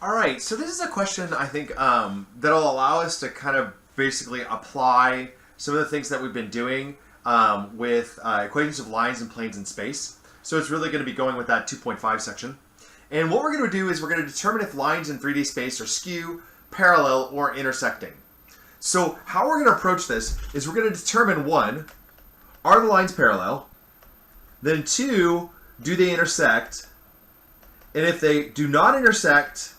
All right, so this is a question I think that'll allow us to kind of basically apply some of the things that we've been doing with equations of lines and planes in space. So it's really going to be going with that 2.5 section. And what we're going to do is we're going to determine if lines in 3D space are skew, parallel, or intersecting. So how we're going to approach this is we're going to determine, one, are the lines parallel? Then two, do they intersect? And if they do not intersect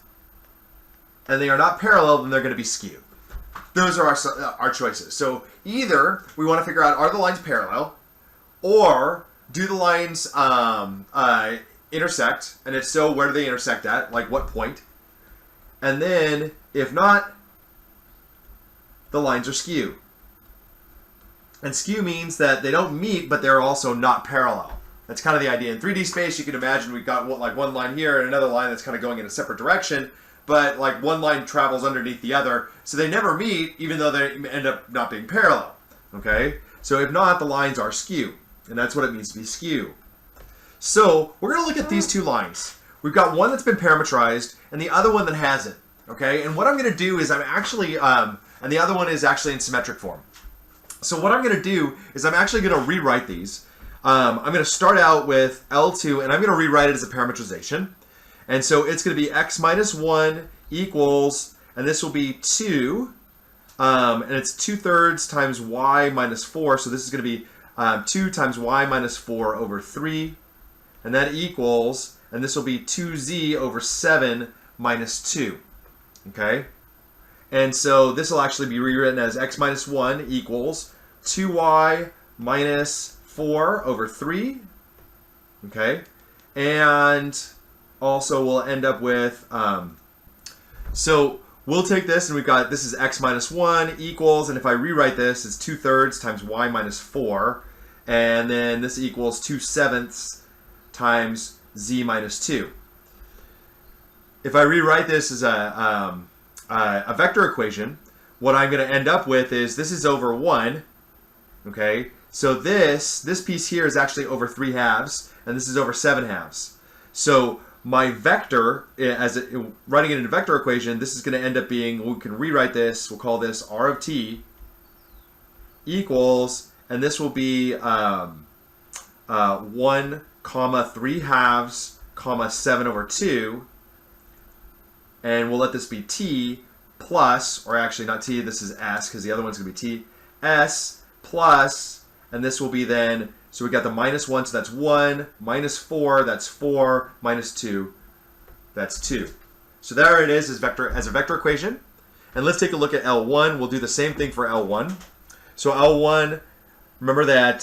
and they are not parallel, then they're going to be skew. Those are our choices. So either we want to figure out, are the lines parallel, or do the lines intersect, and if so, where do they intersect at, like what point? And then, if not, the lines are skew. And skew means that they don't meet, but they're also not parallel. That's kind of the idea. In 3D space, you can imagine we've got like one line here and another line that's kind of going in a separate direction, but like one line travels underneath the other, so they never meet, even though they end up not being parallel. Okay? So if not, the lines are skew, and that's what it means to be skew. So we're going to look at these two lines. We've got one that's been parametrized, and the other one that hasn't. Okay? And what I'm going to do is I'm actually, and the other one is actually in symmetric form. So what I'm going to do is I'm actually going to rewrite these. I'm going to start out with L2, and I'm going to rewrite it as a parametrization. And so it's going to be x minus 1 equals, and this will be 2, and it's 2/3 times y minus 4. So this is going to be 2 times y minus 4 over 3. And that equals, and this will be 2z over 7 minus 2. Okay? And so this will actually be rewritten as x minus 1 equals 2y minus 4 over 3. Okay? And also we'll end up with, so we'll take this and we've got, this is x minus 1 equals, and if I rewrite this, it's 2/3 times y minus 4. And then this equals 2/7 times z minus 2. If I rewrite this as a vector equation, what I'm going to end up with is this is over 1. Okay, so this piece here is actually over 3 halves, and this is over 7 halves. So my vector, writing it in a vector equation, this is going to end up being, we can rewrite this, we'll call this r of t equals, and this will be 1 comma 3 halves comma 7 over 2, and we'll let this be t plus, or actually not t, this is s, because the other one's going to be t, s plus, and this will be then, so we got the minus 1, so that's 1, minus 4, that's 4, minus 2, that's 2. So there it is as a vector equation. And let's take a look at L1. We'll do the same thing for L1. So L1, remember that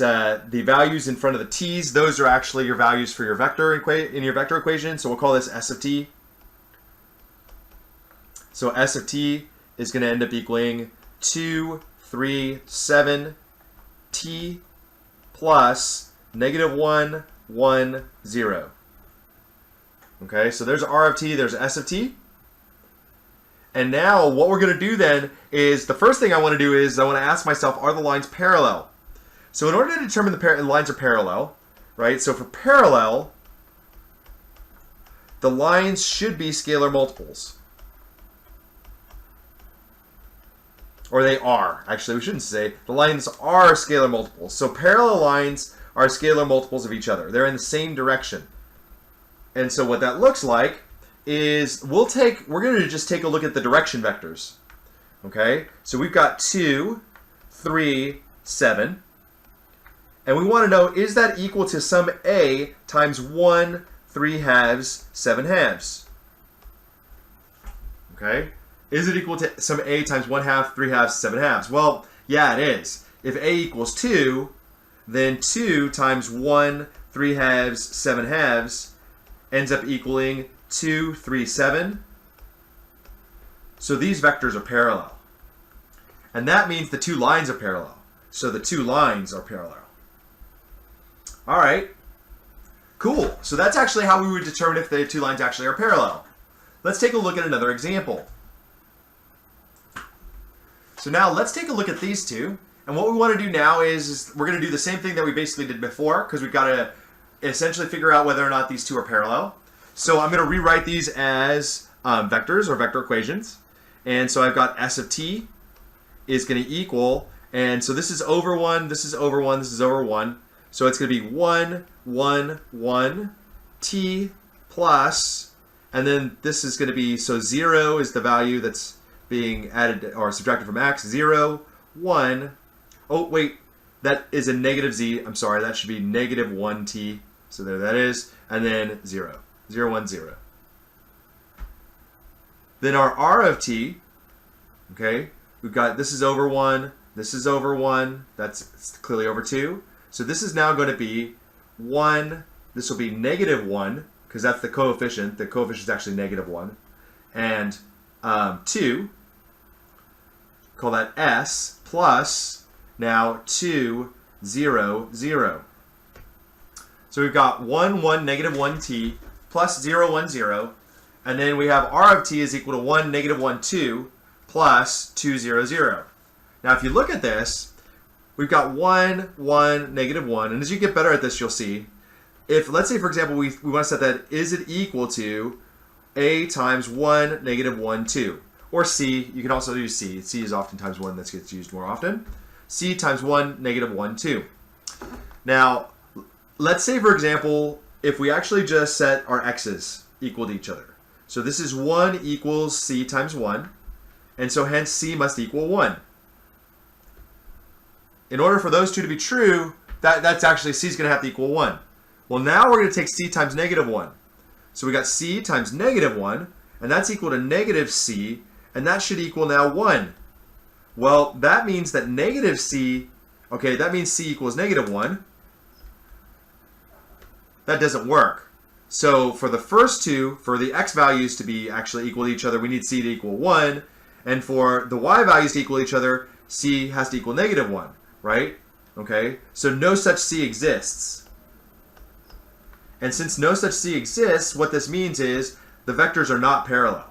the values in front of the t's, those are actually your values for your vector in your vector equation. So we'll call this s of t. So s of t is going to end up equaling 2, 3, 7 t plus -1, 1, 0. Okay, so there's r of t, there's s of t. And now what we're going to do then is, the first thing I want to do is I want to ask myself, are the lines parallel? So in order to determine the lines are parallel, right? So for parallel, the lines should be scalar multiples. Or they are. Actually, we shouldn't say. The lines are scalar multiples. So parallel lines are scalar multiples of each other. They're in the same direction. And so what that looks like is we're going to just take a look at the direction vectors. Okay? So we've got 2, 3, 7. And we want to know, is that equal to some a times 1, 3 halves, 7 halves? Okay? Is it equal to some a times 1 half, 3 halves, 7 halves? Well, yeah, it is. If a equals 2, then 2 times 1, 3 halves, 7 halves ends up equaling 2, 3, 7. So these vectors are parallel. And that means the two lines are parallel. So the two lines are parallel. All right. Cool. So that's actually how we would determine if the two lines actually are parallel. Let's take a look at another example. So now let's take a look at these two. And what we want to do now is we're going to do the same thing that we basically did before, because we've got to essentially figure out whether or not these two are parallel. So I'm going to rewrite these as vectors or vector equations. And so I've got S of t is going to equal, and so this is over 1, this is over 1, this is over 1. So it's going to be 1, 1, 1, t plus, and then this is going to be, so 0 is the value that's being added or subtracted from x, 0, 1, oh wait, that is a negative z, I'm sorry, that should be negative 1t, so there that is, and then 0, 0, 1, 0. Then our r of t, okay, we've got this is over 1, this is over 1, that's clearly over 2. So this is now going to be 1, this will be negative 1, because that's the coefficient is actually negative 1, and 2, call that s, plus now 2, 0, 0. So we've got 1, 1, negative 1t, plus 0, 1, 0, and then we have r of t is equal to 1, negative 1, 2, plus 2, 0, 0. Now if you look at this, we've got 1, 1, negative 1, and as you get better at this, you'll see, if, let's say for example, we want to set that, is it equal to a times 1, negative 1, 2, or c, you can also use c, c is oftentimes one that gets used more often, c times 1, negative 1, 2. Now, let's say for example, if we actually just set our x's equal to each other. So this is 1 equals c times 1, and so hence c must equal 1. In order for those two to be true, that's actually c is going to have to equal 1. Well, now we're going to take c times negative 1. So we got c times negative 1, and that's equal to negative c, and that should equal now 1. Well, that means that negative c, okay, that means c equals negative 1. That doesn't work. So for the first two, for the x values to be actually equal to each other, we need c to equal 1. And for the y values to equal each other, c has to equal negative 1, right? Okay, so no such c exists. And since no such c exists, what this means is the vectors are not parallel.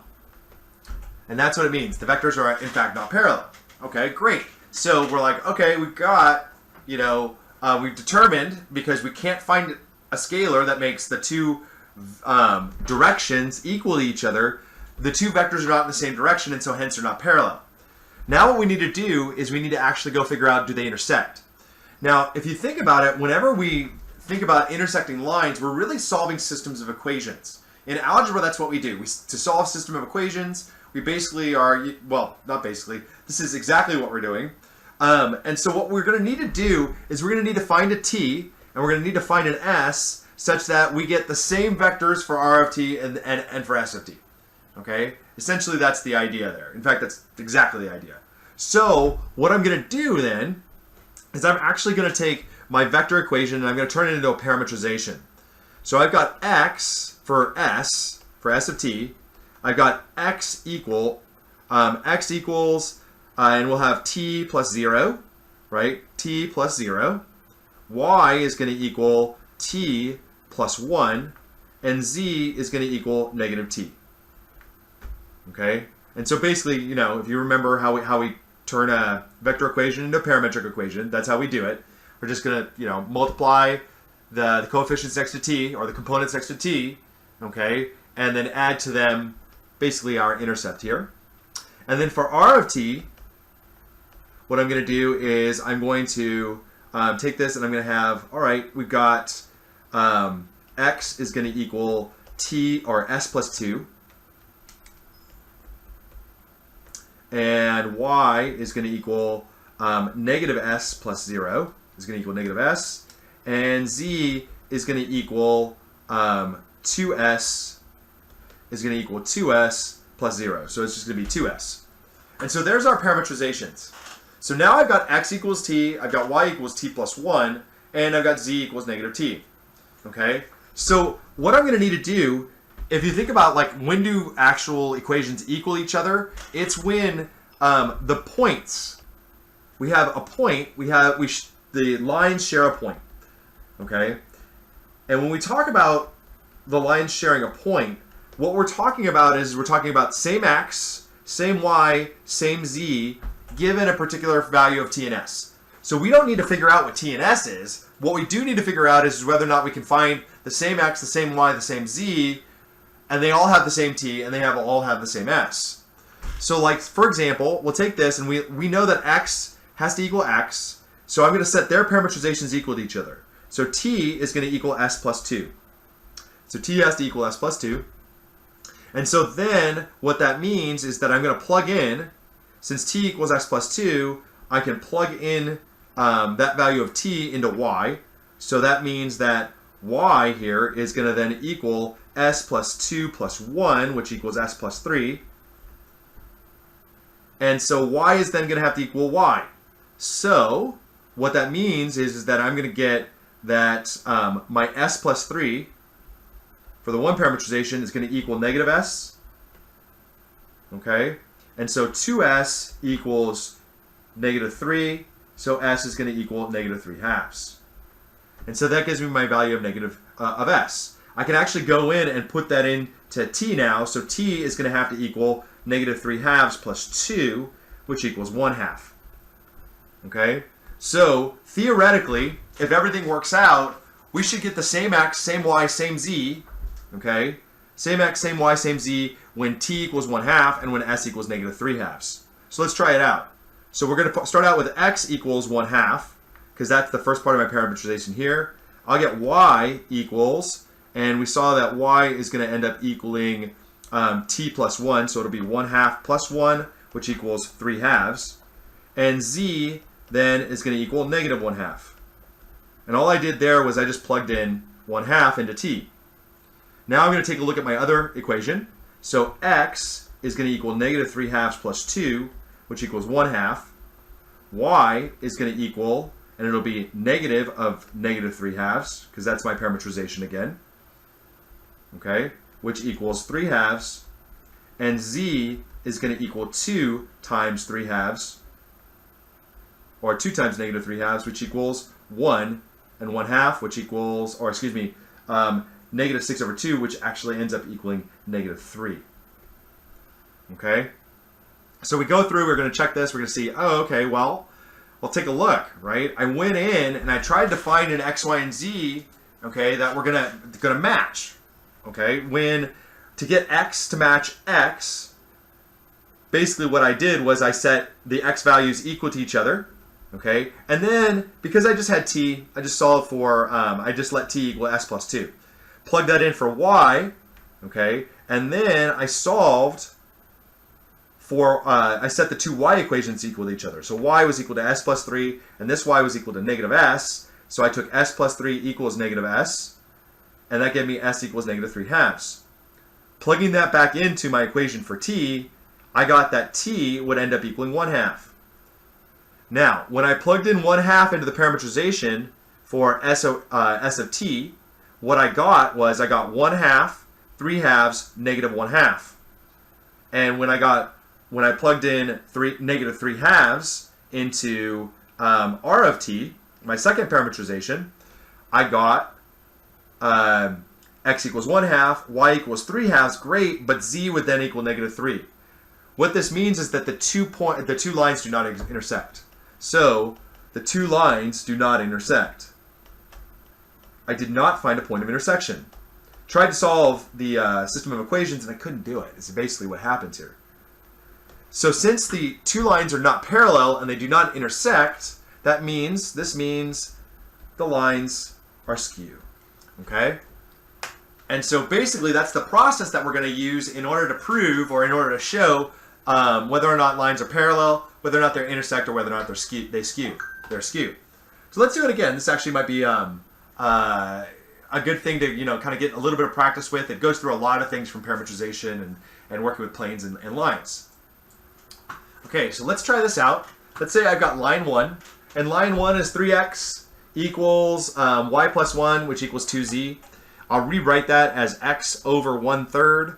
And that's what it means. The vectors are in fact not parallel. Okay, great. So we're like, okay, we've got, we've determined, because we can't find a scalar that makes the two directions equal to each other, the two vectors are not in the same direction, and so hence they're not parallel. Now what we need to do is we need to actually go figure out, do they intersect? Now, if you think about it, whenever we think about intersecting lines, we're really solving systems of equations. In algebra, that's what we do. To solve a system of equations, we basically are, well, not basically, this is exactly what we're doing. And so what we're going to need to do is we're going to need to find a t, and we're going to need to find an s, such that we get the same vectors for r of t and for s of t. Okay? Essentially, that's the idea there. In fact, that's exactly the idea. So what I'm going to do then is I'm actually going to take my vector equation and I'm going to turn it into a parametrization. So I've got x for s of t. I've got x equals, and we'll have t plus 0, right? T plus 0. Y is going to equal t plus 1, and z is going to equal negative t. Okay? And so basically, if you remember how we turn a vector equation into a parametric equation, that's how we do it. We're just going to, multiply the coefficients next to t, or the components next to t, okay? And then add to them basically our intercept here. And then for r of t, what I'm going to do is I'm going to take this and I'm going to have, all right, we've got x is going to equal t, or s plus 2. And y is going to equal negative s plus 0. Is going to equal negative s. And z is going to equal 2s is going to equal 2s plus 0. So it's just going to be 2s. And so there's our parametrizations. So now I've got x equals t, I've got y equals t plus 1, and I've got z equals negative t. Okay? So what I'm going to need to do, if you think about like when do actual equations equal each other, it's when the points, we have a point, the lines share a point. Okay? And when we talk about the lines sharing a point, what we're talking about is we're talking about same x, same y, same z, given a particular value of t and s. So we don't need to figure out what t and s is. What we do need to figure out is whether or not we can find the same x, the same y, the same z and they all have the same t, and they all have the same s. So like, for example, we'll take this, and we know that x has to equal x, so I'm going to set their parameterizations equal to each other. So t is going to equal s plus 2. So t has to equal s plus 2. And so then what that means is that I'm going to plug in, since t equals s plus 2, I can plug in that value of t into y. So that means that y here is going to then equal s plus 2 plus 1, which equals s plus 3. And so y is then going to have to equal y. So what that means is that I'm going to get that my s plus 3 for the one parameterization is going to equal negative s. Okay? And so 2s equals negative 3. So s is going to equal negative 3 halves. And so that gives me my value of s. I can actually go in and put that into t now. So t is going to have to equal negative 3 halves plus 2, which equals 1 half. Okay? So theoretically, if everything works out, we should get the same x, same y, same z. Okay? Same x, same y, same z when t equals 1 half and when s equals negative 3 halves. So let's try it out. So we're going to start out with x equals 1 half, because that's the first part of my parameterization here. I'll get y equals, and we saw that y is going to end up equaling t plus 1, so it'll be 1 half plus 1, which equals 3 halves. And z then is going to equal negative 1 half. And all I did there was I just plugged in 1 half into t. Now I'm going to take a look at my other equation. So x is going to equal negative 3 halves plus 2, which equals 1 half. Y is going to equal, and it'll be negative of negative 3 halves, because that's my parameterization again. Okay, which equals 3 halves. And z is going to equal 2 times 3 halves, or 2 times negative 3 halves, which equals 1 and 1 half, which equals, or excuse me, negative 6 over 2, which actually ends up equaling negative 3. Okay? So we go through, we're going to check this, we're going to see, oh, okay, well, take a look, right? I went in and I tried to find an x, y, and z, okay, that we're gonna match. Okay? To get x to match x, basically what I did was I set the x values equal to each other. Okay, and then because I just had t, I just solved for, I just let t equal s plus 2. Plug that in for y, okay, and then I solved for, I set the two y equations equal to each other. So y was equal to s plus 3, and this y was equal to negative s. So I took s plus 3 equals negative s, and that gave me s equals negative 3 halves. Plugging that back into my equation for t, I got that t would end up equaling 1 half. Now, when I plugged in 1 half into the parameterization for s of t, what I got was I got 1 half, 3 halves, negative 1 half. And when I plugged in negative 3 halves into r of t, my second parameterization, I got x equals 1 half, y equals 3 halves, great, but z would then equal negative 3. What this means is that the two lines do not intersect. So the two lines do not intersect. I did not find a point of intersection. Tried to solve the system of equations and I couldn't do it. It's basically what happens here. So since the two lines are not parallel and they do not intersect, this means the lines are skew. Okay? And so basically that's the process that we're going to use in order to prove or in order to show whether or not lines are parallel, whether or not they intersect, or whether or not they're skew. They're skew. So let's do it again. This actually might be a good thing to kind of get a little bit of practice with. It goes through a lot of things from parameterization and working with planes and lines. Okay, so let's try this out. Let's say I've got line 1, and line 1 is 3x equals y plus 1, which equals 2z. I'll rewrite that as x over 1/3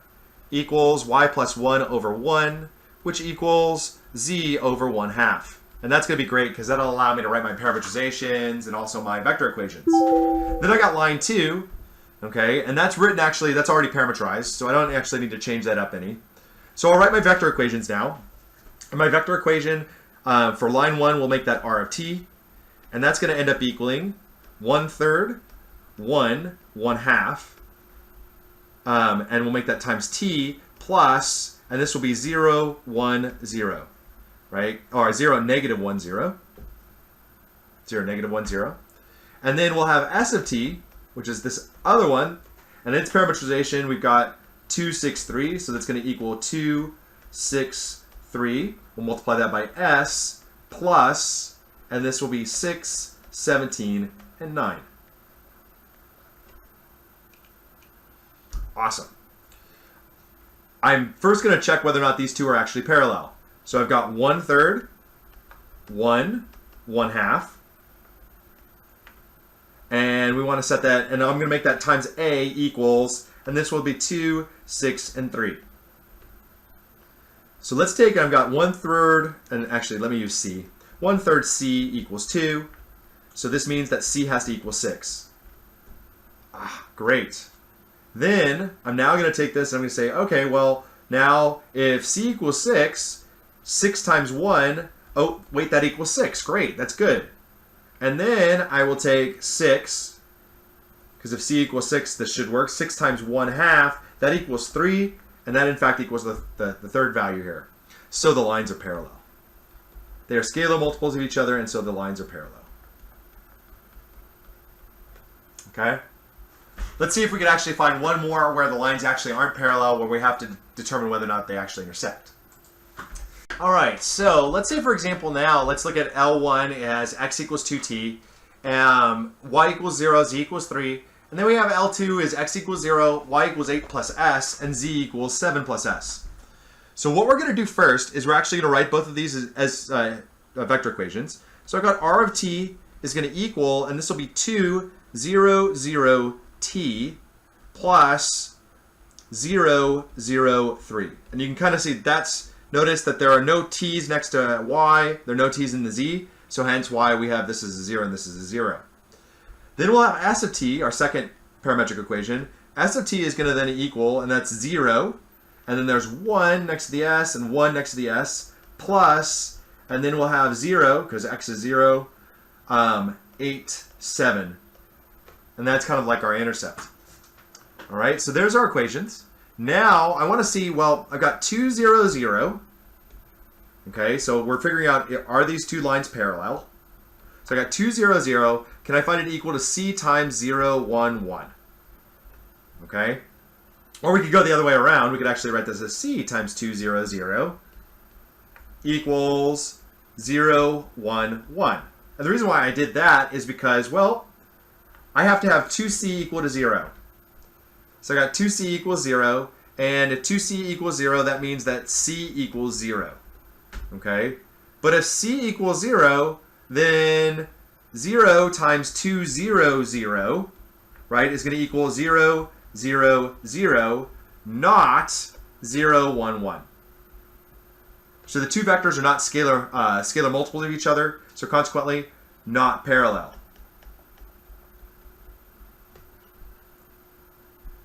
equals y plus 1 over 1, which equals z over 1 half. And that's going to be great because that'll allow me to write my parameterizations and also my vector equations. Then I got line 2, okay, and that's written actually, that's already parameterized, so I don't actually need to change that up any. So I'll write my vector equations now. And my vector equation for line 1 will make that r of t, and that's going to end up equaling 1/3, 1, 1 half, and we'll make that times t plus, and this will be 0, 1, 0, right? Or 0, negative 1, 0. 0, negative 1, 0. And then we'll have s of t, which is this other one, and its parameterization, we've got 2, 6, 3, so that's going to equal 2, 6, 3. We'll multiply that by s plus, and this will be 6, 17, and 9. Awesome. I'm first going to check whether or not these two are actually parallel. So I've got 1/3, 1, 1/2. And we want to set that, and I'm going to make that times a equals, and this will be 2, 6, and 3. So let's take, I've got 1/3, and actually let me use c. 1/3 c equals 2. So this means that c has to equal 6. Great. Then I'm now going to take this and I'm going to say, okay, well, now if c equals 6, 6 times 1, oh, wait, that equals 6. Great, that's good. And then I will take 6, because if c equals 6, this should work. 6 times 1/2, that equals 3, and that in fact equals the third value here. So the lines are parallel. They are scalar multiples of each other, and so the lines are parallel. Okay? Let's see if we can actually find one more where the lines actually aren't parallel, where we have to determine whether or not they actually intersect. All right, so let's say, for example, now let's look at L1 as x equals 2t, y equals 0, z equals 3, and then we have L2 is x equals 0, y equals 8 plus s, and z equals 7 plus s. So what we're going to do first is we're actually going to write both of these as vector equations. So I've got r of t is going to equal, and this will be 2, 0, 0, t plus 0, 0, 3. And you can kind of see notice that there are no t's next to y, there are no t's in the z, so hence why we have this as a 0 and this is a 0. Then we'll have s of t, our second parametric equation. S of t is going to then equal, and that's 0, and then there's 1 next to the s and 1 next to the s, plus, and then we'll have 0, because x is 0, 8, 7. And that's kind of like our intercept. All right, so there's our equations. Now I want to see, well, I've got 2, 0, 0. Okay, so we're figuring out, are these two lines parallel? So I got 2, 0, 0. Can I find it equal to c times 0, 1, 1? Okay? Or we could go the other way around. We could actually write this as c times 2, 0, 0 equals 0, 1, 1. And the reason why I did that is because, well, I have to have 2c equal to 0. So I got 2c equals 0, and if 2c equals 0, that means that c equals 0. Okay? But if c equals 0, then 0 times 2, 0, 0, right, is going to equal 0, 0, 0, not 0, 1, 1. So the two vectors are not scalar multiples of each other, so consequently, not parallel.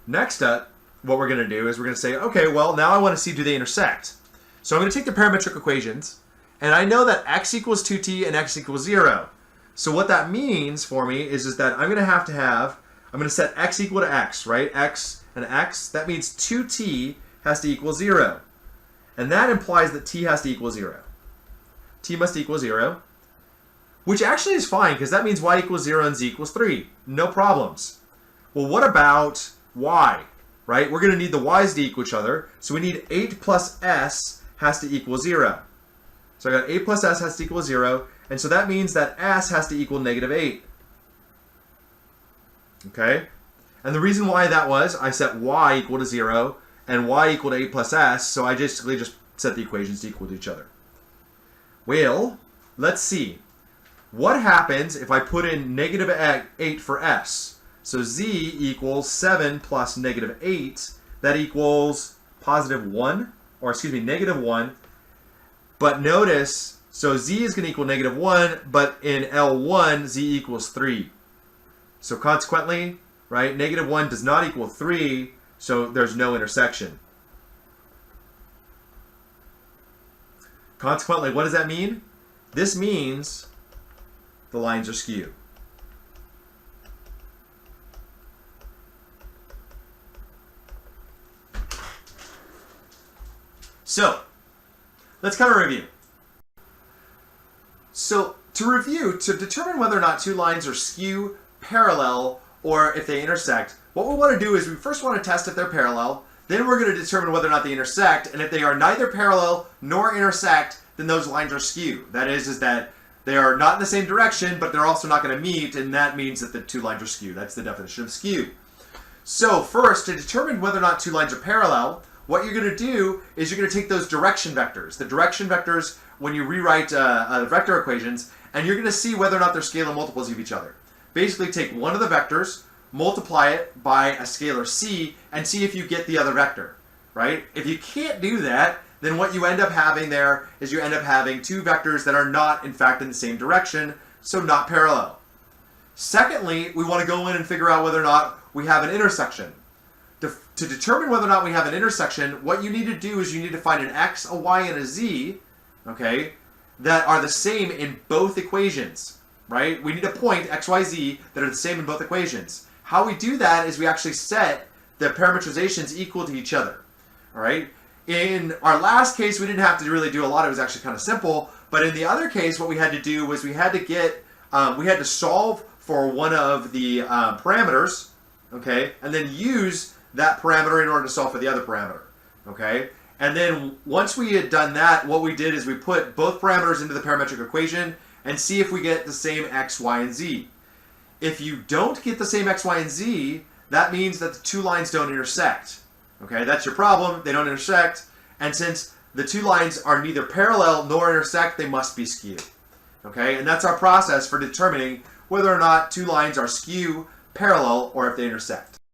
Next up, what we're going to do is we're going to say, okay, well, now I want to see, do they intersect? So I'm going to take the parametric equations, and I know that x equals 2t and x equals 0. So what that means for me is that I'm going to I'm going to set x equal to x, right? X and x, that means 2t has to equal 0. And that implies that t has to equal 0. T must equal 0, which actually is fine, because that means y equals 0 and z equals 3. No problems. Well, what about y, right? We're going to need the y's to equal each other, so we need 8 plus s has to equal 0. So I got 8 plus s has to equal 0, and so that means that s has to equal negative 8. Okay? And the reason why that was, I set y equal to 0, and y equal to 8 plus s, so I basically just set the equations to equal to each other. Well, let's see. What happens if I put in negative 8 for s? So z equals 7 plus negative 8. That equals positive 1, or excuse me, negative 1. But notice, so z is going to equal negative 1, but in L1, z equals 3. So consequently, right, negative 1 does not equal 3, so there's no intersection. Consequently, what does that mean? This means the lines are skew. So, let's kind of review. So, to review, to determine whether or not two lines are skew, parallel, or if they intersect, what we want to do is we first want to test if they're parallel, then we're going to determine whether or not they intersect, and if they are neither parallel nor intersect, then those lines are skew. That is that they are not in the same direction, but they're also not going to meet, and that means that the two lines are skew. That's the definition of skew. So first, to determine whether or not two lines are parallel, what you're going to do is you're going to take those direction vectors. The direction vectors, when you rewrite vector equations, and you're going to see whether or not they're scalar multiples of each other. Basically, take one of the vectors, multiply it by a scalar c, and see if you get the other vector, right? If you can't do that, then what you end up having there is you end up having two vectors that are not, in fact, in the same direction, so not parallel. Secondly, we want to go in and figure out whether or not we have an intersection. To determine whether or not we have an intersection, what you need to do is you need to find an x, a y, and a z, okay, that are the same in both equations, right? We need a point, x, y, z, that are the same in both equations. How we do that is we actually set the parametrizations equal to each other, all right? In our last case, we didn't have to really do a lot. It was actually kind of simple. But in the other case, what we had to do was we had to solve for one of the parameters, okay, and then use that parameter in order to solve for the other parameter, okay? And then once we had done that, what we did is we put both parameters into the parametric equation and see if we get the same x, y, and z. If you don't get the same x, y, and z, that means that the two lines don't intersect. Okay, that's your problem. They don't intersect. And since the two lines are neither parallel nor intersect, they must be skew. Okay, and that's our process for determining whether or not two lines are skew, parallel, or if they intersect.